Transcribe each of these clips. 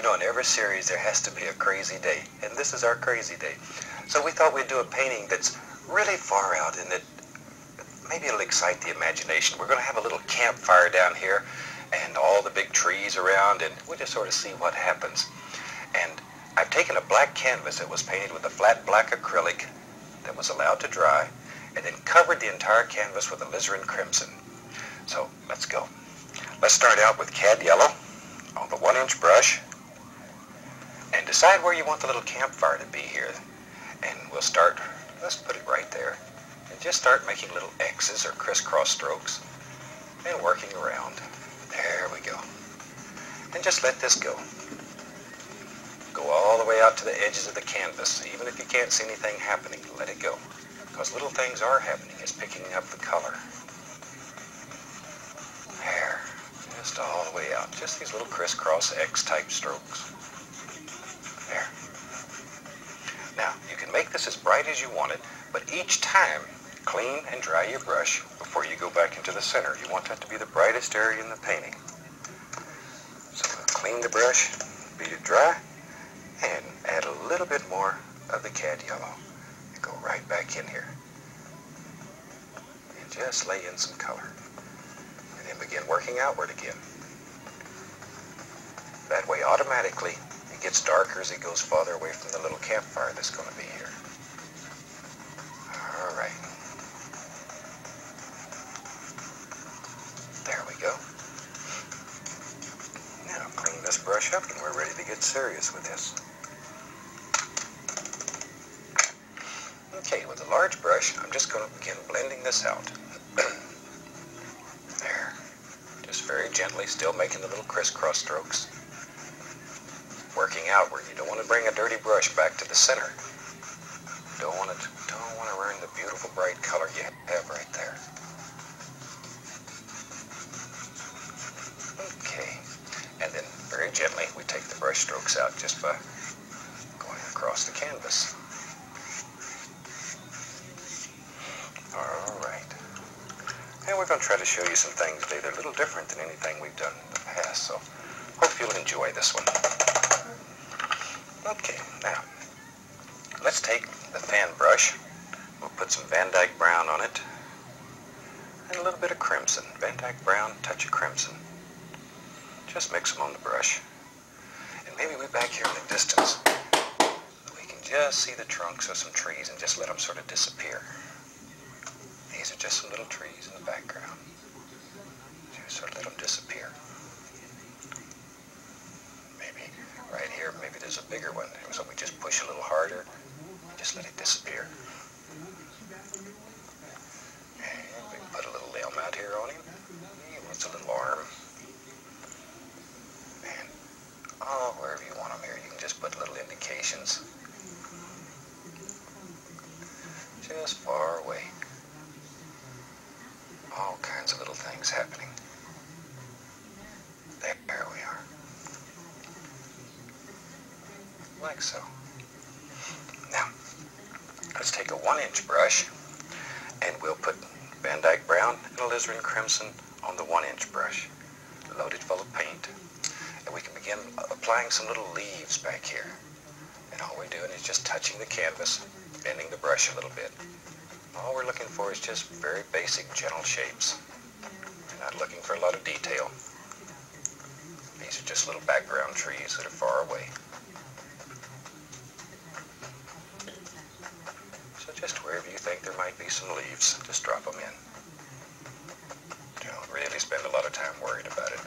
know, in every series there has to be a crazy day, and this is our crazy day. So we thought we'd do a painting that's really far out and that maybe it'll excite the imagination. We're going to have a little campfire down here and all the big trees around, and we'll just sort of see what happens. And I've taken a black canvas that was painted with a flat black acrylic that was allowed to dry, and then covered the entire canvas with alizarin crimson. So let's go. Let's start out with cad yellow on the 1-inch brush, and decide where you want the little campfire to be here. And we'll start, let's put it right there, and just start making little X's or crisscross strokes and working around. There we go. And just let this go. Go all the way out to the edges of the canvas. Even if you can't see anything happening, let it go. Because little things are happening. It's picking up the color. There. Just all the way out. Just these little crisscross X-type strokes. There. Now, you can make this as bright as you want it, but each time, clean and dry your brush before you go back into the center. You want that to be the brightest area in the painting. So clean the brush, beat it dry, and add a little bit more of the cad yellow. And go right back in here. And just lay in some color. And then begin working outward again. That way, automatically, it gets darker as it goes farther away from the little campfire that's going to be here. All right. There we go. Now, clean this brush up, and we're ready to get serious with this. Okay, with a large brush, I'm just going to begin blending this out. There. Just very gently, still making the little crisscross strokes. Working outward. You don't want to bring a dirty brush back to the center. Don't want to ruin the beautiful bright color you have right there. Okay. And then very gently, we take the brush strokes out just by going across the canvas. All right. And we're going to try to show you some things today that are a little different than anything we've done in the past, so hope you'll enjoy this one. Okay, now, let's take the fan brush. We'll put some Van Dyke brown on it, and a little bit of crimson. Van Dyke brown, touch of crimson. Just mix them on the brush. And maybe way back here in the distance, we can just see the trunks of some trees and just let them sort of disappear. These are just some little trees in the background. Just sort of let them disappear. Maybe right here, maybe there's a bigger one. So we just push a little harder, just let it disappear. And we can put a little limb out here on him. He wants a little arm. And wherever you want them here, you can just put little indications. Just far away. All kinds of little things happening. There we are. Like so. Now, let's take a 1-inch brush, and we'll put Van Dyke brown and alizarin crimson on the 1-inch brush, loaded full of paint. And we can begin applying some little leaves back here. And all we're doing is just touching the canvas, bending the brush a little bit. All we're looking for is just very basic, gentle shapes. We're not looking for a lot of detail. These are just little background trees that are far away. So just wherever you think there might be some leaves, just drop them in. Don't really spend a lot of time worried about it.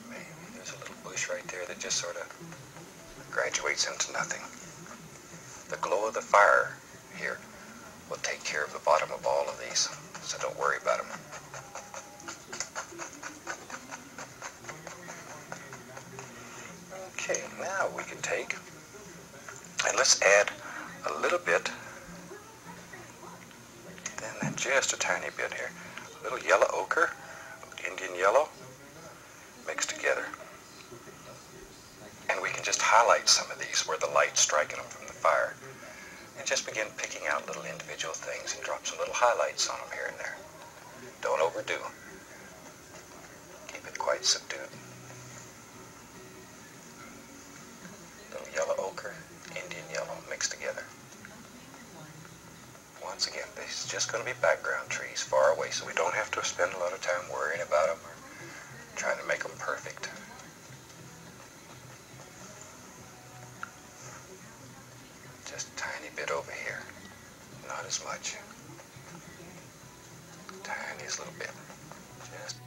Maybe there's a little bush right there that just sort of graduates into nothing. The glow of the fire here will take care of the bottom of all of these, so don't worry about them. Okay, now we can take, and let's add a little bit, then just a tiny bit here, a little yellow ochre, Indian yellow, mixed together. And we can just highlight some of these where the light's striking them from the fire. And just begin picking out little individual things and drop some little highlights on them here and there. Don't overdo. Keep it quite quite subdued. Little yellow ochre, Indian yellow mixed together. Once again, this is just going to be background trees far away, so we don't have to spend a lot of time worrying about them or trying to make them perfect. Just a tiny bit over here. Not as much. Tiniest little bit. Just